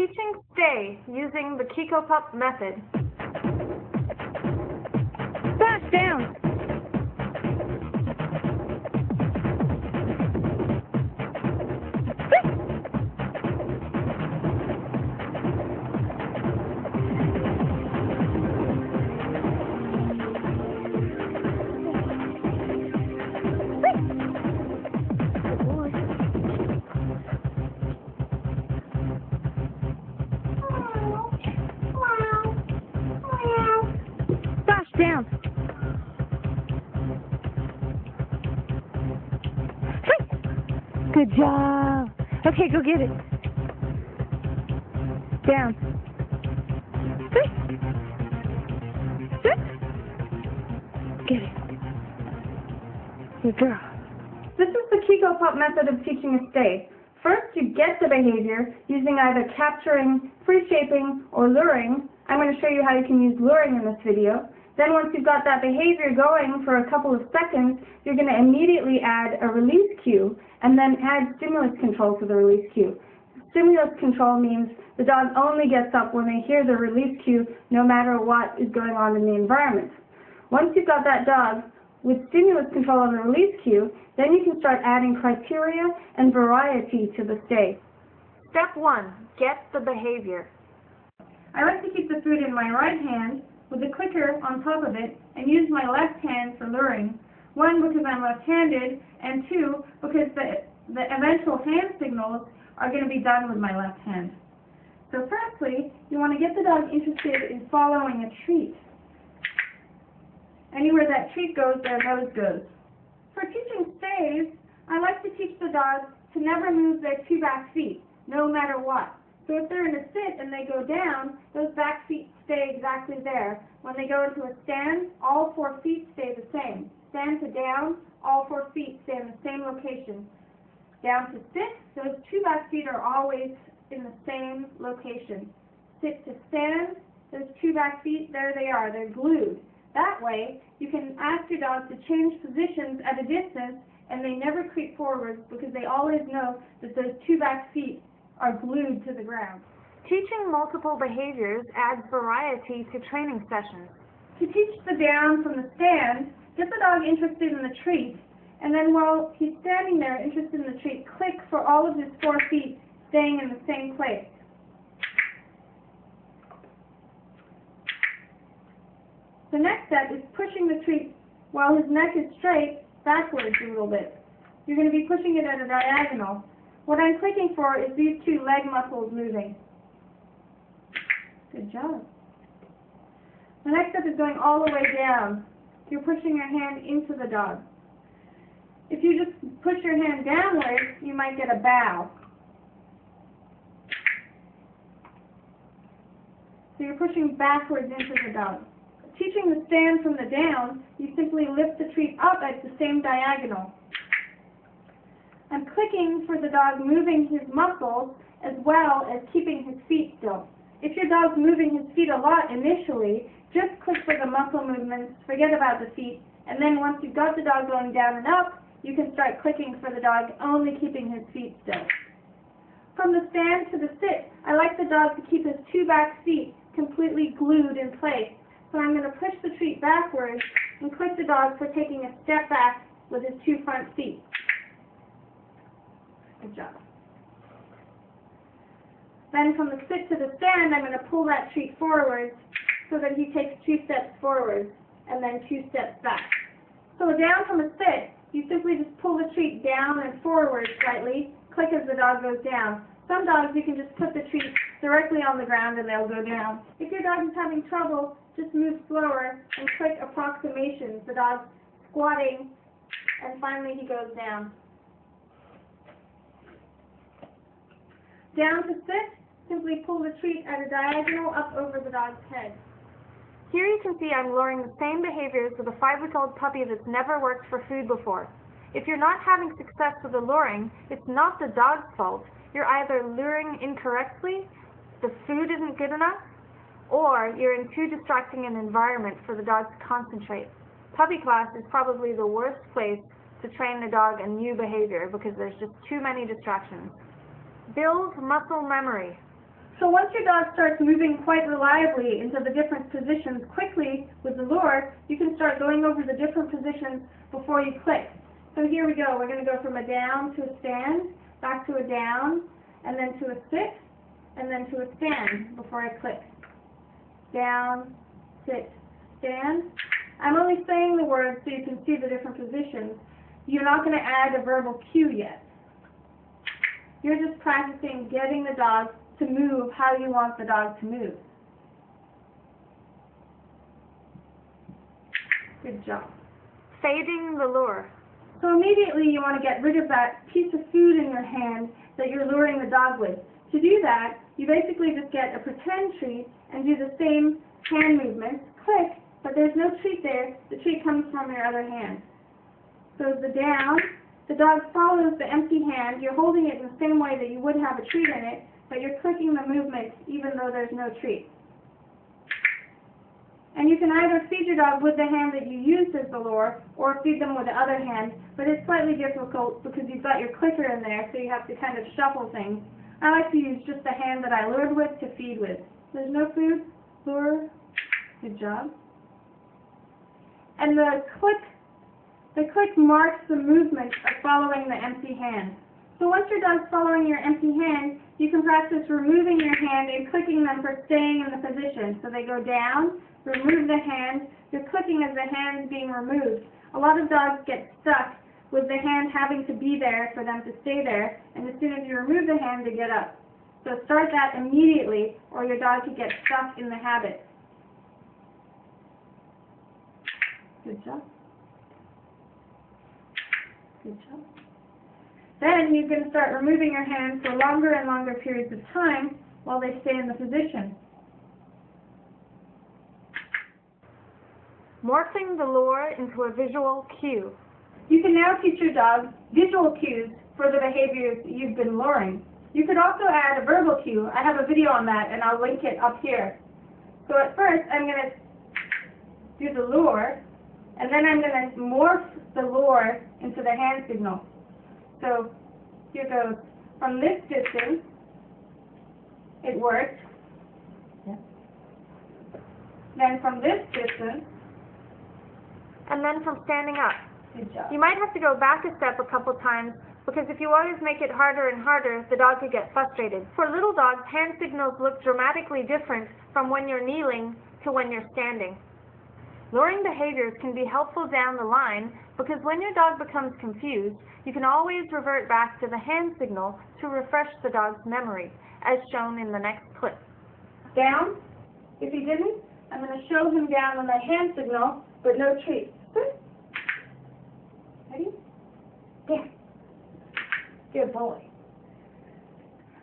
Teaching stay using the Kiko-Pup method. Fast down. Down. Good job. Okay, go get it. Down. Get it. Good girl. This is the Kiko-Pup method of teaching a stay. First, you get the behavior using either capturing, free shaping, or luring. I'm going to show you how you can use luring in this video. Then once you've got that behavior going for a couple of seconds, you're going to immediately add a release cue and then add stimulus control to the release cue. Stimulus control means the dog only gets up when they hear the release cue, no matter what is going on in the environment. Once you've got that dog with stimulus control on the release cue, then you can start adding criteria and variety to the stay. Step 1. Get the behavior. I like to keep the food in my right hand with a clicker on top of it and use my left hand for luring. 1, because I'm left-handed, and 2, because the eventual hand signals are going to be done with my left hand. So firstly, you want to get the dog interested in following a treat. Anywhere that treat goes, their nose goes. For teaching stays, I like to teach the dog to never move their 2 back feet, no matter what. So if they're in a sit and they go down, those back feet stay exactly there. When they go into a stand, all 4 feet stay the same. Stand to down, all 4 feet stay in the same location. Down to sit, those 2 back feet are always in the same location. Sit to stand, those 2 back feet, there they are, they're glued. That way, you can ask your dog to change positions at a distance and they never creep forward because they always know that those 2 back feet are glued to the ground. Teaching multiple behaviors adds variety to training sessions. To teach the down from the stand, get the dog interested in the treat, and then while he's standing there interested in the treat, click for all of his 4 feet staying in the same place. The next step is pushing the treat while his neck is straight backwards a little bit. You're going to be pushing it at a diagonal. What I'm clicking for is these 2 leg muscles moving. Good job. The next step is going all the way down. You're pushing your hand into the dog. If you just push your hand downward, you might get a bow. So you're pushing backwards into the dog. Teaching the stand from the down, you simply lift the treat up at the same diagonal. I'm clicking for the dog moving his muscles as well as keeping his feet still. If your dog's moving his feet a lot initially, just click for the muscle movements, forget about the feet, and then once you've got the dog going down and up, you can start clicking for the dog only keeping his feet still. From the stand to the sit, I like the dog to keep his 2 back feet completely glued in place. So I'm going to push the treat backwards and click the dog for taking a step back with his 2 front feet. Good job. Then from the sit to the stand, I'm going to pull that treat forward so that he takes 2 steps forward and then 2 steps back. So down from a sit, you simply just pull the treat down and forward slightly, click as the dog goes down. Some dogs you can just put the treat directly on the ground and they'll go down. If your dog is having trouble, just move slower and click approximations. The dog's squatting and finally he goes down. Down to sit, simply pull the treat at a diagonal up over the dog's head. Here you can see I'm luring the same behaviors with a 5-week-old puppy that's never worked for food before. If you're not having success with the luring, it's not the dog's fault. You're either luring incorrectly, the food isn't good enough, or you're in too distracting an environment for the dog to concentrate. Puppy class is probably the worst place to train a dog a new behavior because there's just too many distractions. Build muscle memory. So once your dog starts moving quite reliably into the different positions quickly with the lure, you can start going over the different positions before you click. So here we go. We're going to go from a down to a stand, back to a down, and then to a sit, and then to a stand before I click. Down, sit, stand. I'm only saying the words so you can see the different positions. You're not going to add a verbal cue yet. You're just practicing getting the dog to move how you want the dog to move. Good job. Fading the lure. So immediately you want to get rid of that piece of food in your hand that you're luring the dog with. To do that, you basically just get a pretend treat and do the same hand movements. Click, but there's no treat there. The treat comes from your other hand. So the down, the dog follows the empty hand. You're holding it in the same way that you would have a treat in it, but you're clicking the movement even though there's no treat. And you can either feed your dog with the hand that you used as the lure or feed them with the other hand, but it's slightly difficult because you've got your clicker in there, so you have to kind of shuffle things. I like to use just the hand that I lured with to feed with. There's no food, lure, good job. And the click marks the movement of following the empty hand. So once your dog's following your empty hand, you can practice removing your hand and clicking them for staying in the position. So they go down, remove the hand, you're clicking as the hand is being removed. A lot of dogs get stuck with the hand having to be there for them to stay there, and as soon as you remove the hand, they get up. So start that immediately, or your dog could get stuck in the habit. Good job. Good job. Then you're going to start removing your hands for longer and longer periods of time while they stay in the position. Morphing the lure into a visual cue. You can now teach your dog visual cues for the behaviors you've been luring. You could also add a verbal cue. I have a video on that, and I'll link it up here. So at first, I'm going to do the lure, and then I'm going to morph the lure into the hand signal. So here goes. From this distance, it worked. Yeah. Then from this distance, And then from standing up. good job. You might have to go back a step a couple times because if you always make it harder and harder, the dog could get frustrated. For little dogs, hand signals look dramatically different from when you're kneeling to when you're standing. Luring behaviors can be helpful down the line because when your dog becomes confused, you can always revert back to the hand signal to refresh the dog's memory, as shown in the next clip. Down. If he didn't, I'm going to show him down on the hand signal, but no treat. Ready? Down. Good boy.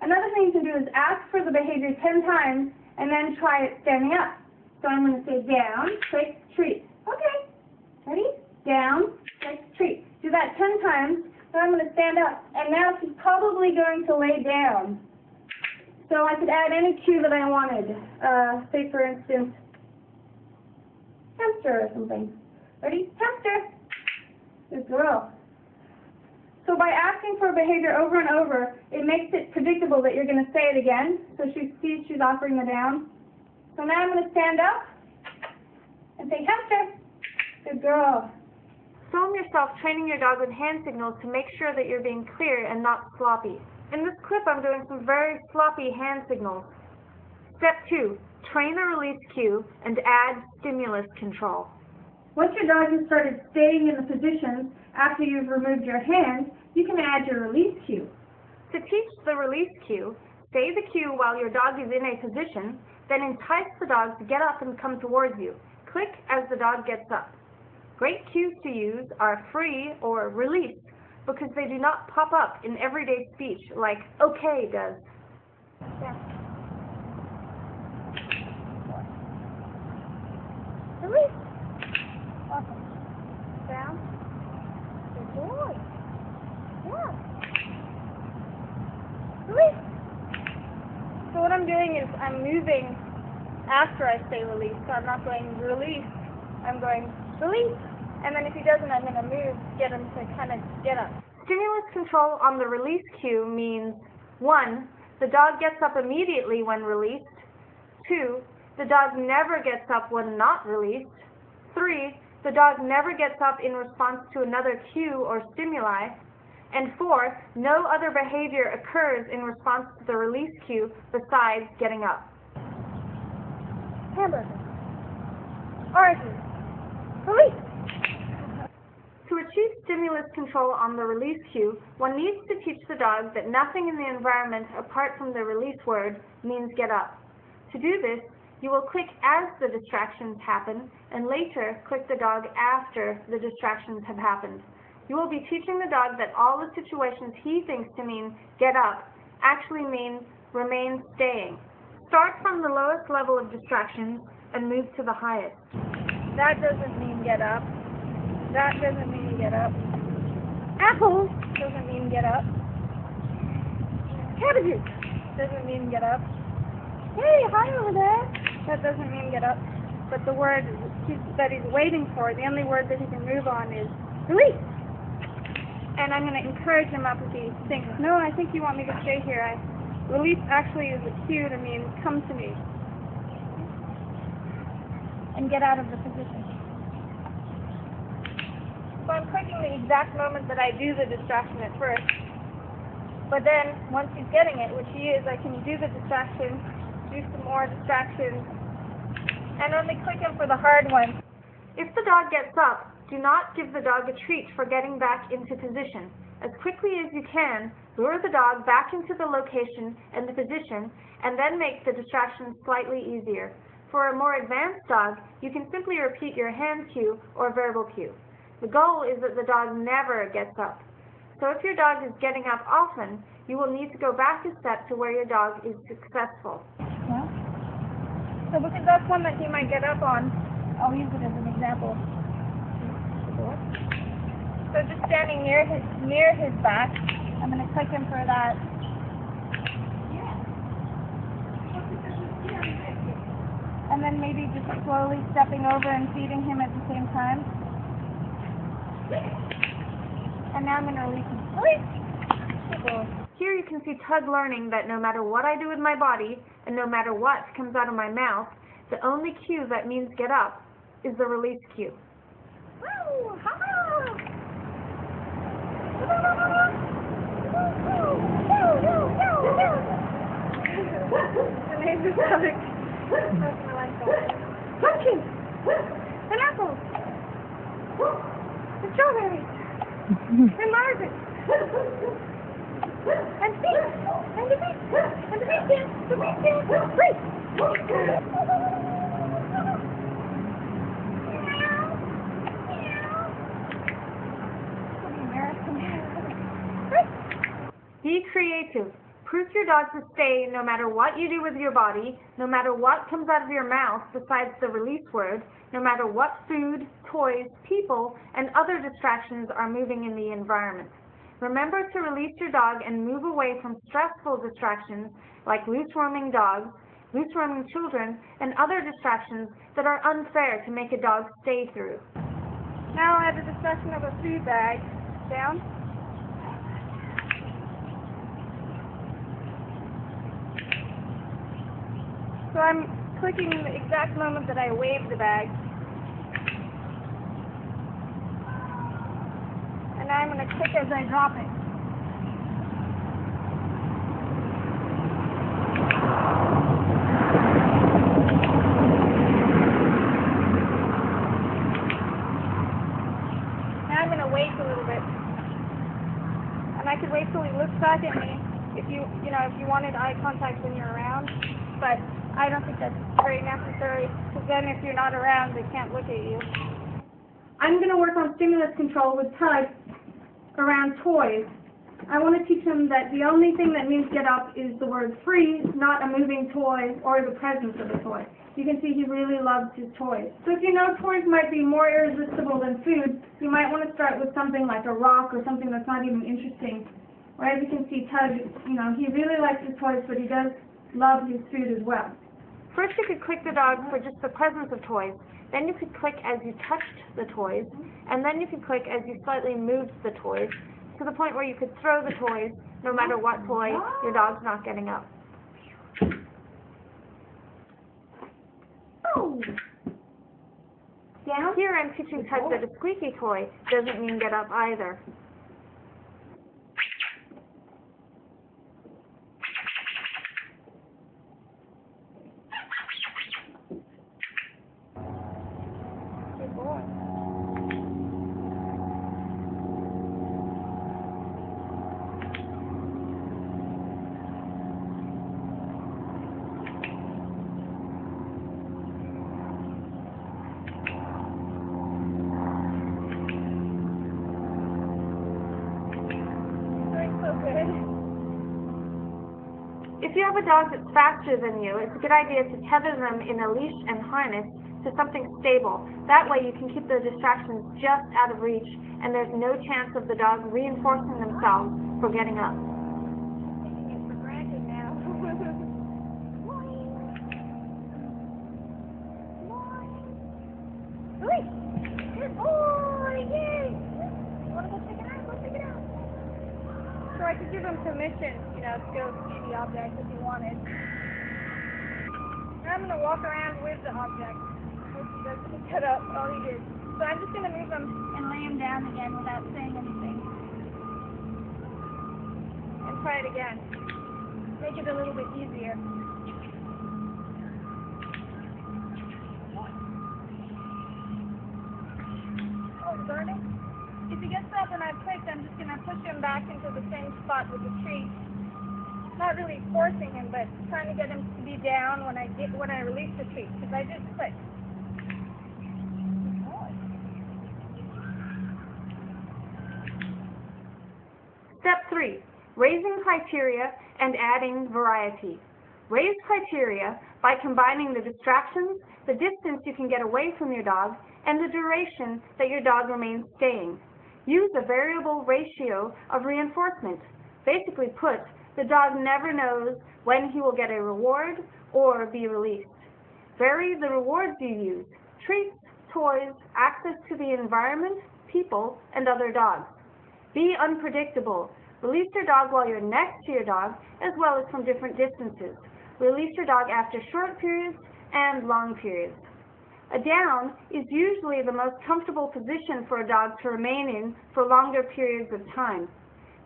Another thing to do is ask for the behavior 10 times and then try it standing up. So I'm going to say down, click, treat. Okay. Ready? Down, click, treat. Do that 10 times. Then I'm going to stand up. And now he's probably going to lay down. So I could add any cue that I wanted. Say, for instance, hamster or something. Ready? Hamster. Good girl. So by asking for a behavior over and over, it makes it predictable that you're going to say it again. So she sees she's offering the down. So now I'm going to stand up and say, hamster. Good girl. Film yourself training your dog with hand signals to make sure that you're being clear and not sloppy. In this clip, I'm doing some very sloppy hand signals. Step 2, train a release cue and add stimulus control. Once your dog has started staying in the positions after you've removed your hand, you can add your release cue. To teach the release cue, say the cue while your dog is in a position, then entice the dog to get up and come towards you. Click as the dog gets up. Great cues to use are free or release because they do not pop up in everyday speech like okay does. Yeah. Release. Awesome. Down. Good boy. Yeah. Release. So what I'm doing is I'm moving after I say release. So I'm not going release. I'm going release. And then if he doesn't, I'm going to move to get him to kind of get up. Stimulus control on the release cue means 1. the dog gets up immediately when released. 2, the dog never gets up when not released. 3, the dog never gets up in response to another cue or stimuli. And 4, no other behavior occurs in response to the release cue besides getting up. Hamburger. Oranges. Release. To achieve stimulus control on the release cue, one needs to teach the dog that nothing in the environment apart from the release word means get up. To do this, you will click as the distractions happen, and later click the dog after the distractions have happened. You will be teaching the dog that all the situations he thinks to mean get up actually mean remain staying. Start from the lowest level of distractions and move to the highest. That doesn't mean get up. That doesn't mean get up. Apples doesn't mean get up. Cabbages doesn't mean get up. Hey, hi over there. That doesn't mean get up. But the word that he's waiting for, the only word that he can move on is release. And I'm going to encourage him up if he thinks, no, I think you want me to stay here. Release actually is a cue to mean come to me. And get out of the position. So I'm clicking the exact moment that I do the distraction at first. But then, once he's getting it, which he is, I can do the distraction, do some more distractions, and only click him for the hard one. If the dog gets up, do not give the dog a treat for getting back into position. As quickly as you can, lure the dog back into the location and the position, and then make the distraction slightly easier. For a more advanced dog, you can simply repeat your hand cue or verbal cue. The goal is that the dog never gets up. So if your dog is getting up often, you will need to go back a step to where your dog is successful. Yeah. So because that's one that he might get up on, I'll use it as an example. So just standing near his back, I'm going to click him for that. And then maybe just slowly stepping over and feeding him at the same time. And now I'm going to release him. Release! Here you can see Tug learning that no matter what I do with my body, and no matter what comes out of my mouth, the only cue that means get up is the release cue. Woo! Ha! The name is Tug. Pumpkin! And apples! And strawberries! And marbles! And feet! And the feet! And the feet dance! The feet dance! Breathe! Be creative. Prove your dog to stay no matter what you do with your body, no matter what comes out of your mouth besides the release word, no matter what food, toys, people, and other distractions are moving in the environment. Remember to release your dog and move away from stressful distractions like loose-roaming dogs, loose-roaming children, and other distractions that are unfair to make a dog stay through. Now I have a distraction of a food bag. Down. So I'm clicking in the exact moment that I wave the bag. And now I'm going to click as I drop it. Now I'm going to wait a little bit. And I could wait till he looks back at me if you wanted eye contact when you're around. But I don't think that's very necessary, because then if you're not around, they can't look at you. I'm going to work on stimulus control with Tug around toys. I want to teach him that the only thing that means get up is the word free, not a moving toy or the presence of a toy. You can see he really loves his toys. So if you know toys might be more irresistible than food, you might want to start with something like a rock or something that's not even interesting. Or as you can see, Tug, he really likes his toys, but he does love his food as well. First you could click the dog for just the presence of toys, then you could click as you touched the toys, and then you could click as you slightly moved the toys, to the point where you could throw the toys no matter what toy your dog's not getting up. Oh. Down. Here I'm teaching Tug that a squeaky toy doesn't mean get up either. Good boy. If you have a dog that's faster than you, it's a good idea to tether them in a leash and harness to something stable. That way you can keep the distractions just out of reach, and there's no chance of the dog reinforcing themselves for getting up. Taking it for granted now. Good boy! Yay! You want to go check it out? Go check it out. So I could give him permission, to go see the object if he wanted. And I'm going to walk around with the object. Hope he doesn't pick it up. Oh, he did. So I'm just going to move him and lay him down again without saying anything. And try it again. Make it a little bit easier. Oh, it's burning? If he gets up and I've clicked, I'm just going to push him back into the same spot with the tree. Not really forcing him, but trying to get him to be down when I release the treat, because I just clicked. Step 3. Raising criteria and adding variety. Raise criteria by combining the distractions, the distance you can get away from your dog, and the duration that your dog remains staying. Use a variable ratio of reinforcement. Basically put, the dog never knows when he will get a reward or be released. Vary the rewards you use: treats, toys, access to the environment, people, and other dogs. Be unpredictable. Release your dog while you're next to your dog, as well as from different distances. Release your dog after short periods and long periods. A down is usually the most comfortable position for a dog to remain in for longer periods of time.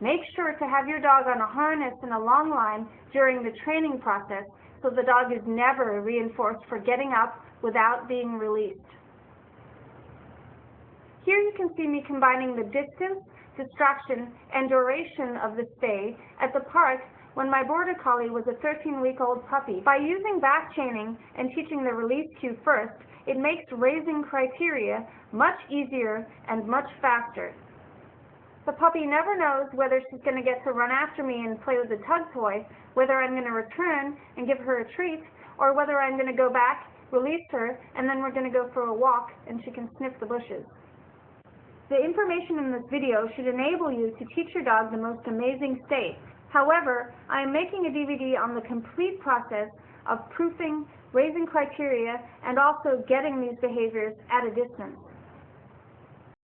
Make sure to have your dog on a harness and a long line during the training process so the dog is never reinforced for getting up without being released. Here you can see me combining the distance, distraction, and duration of the stay at the park when my Border Collie was a 13-week-old puppy. By using back chaining and teaching the release cue first, it makes raising criteria much easier and much faster. The puppy never knows whether she's going to get to run after me and play with the tug toy, whether I'm going to return and give her a treat, or whether I'm going to go back, release her, and then we're going to go for a walk and she can sniff the bushes. The information in this video should enable you to teach your dog the most amazing stay. However, I am making a DVD on the complete process of proofing, raising criteria, and also getting these behaviors at a distance.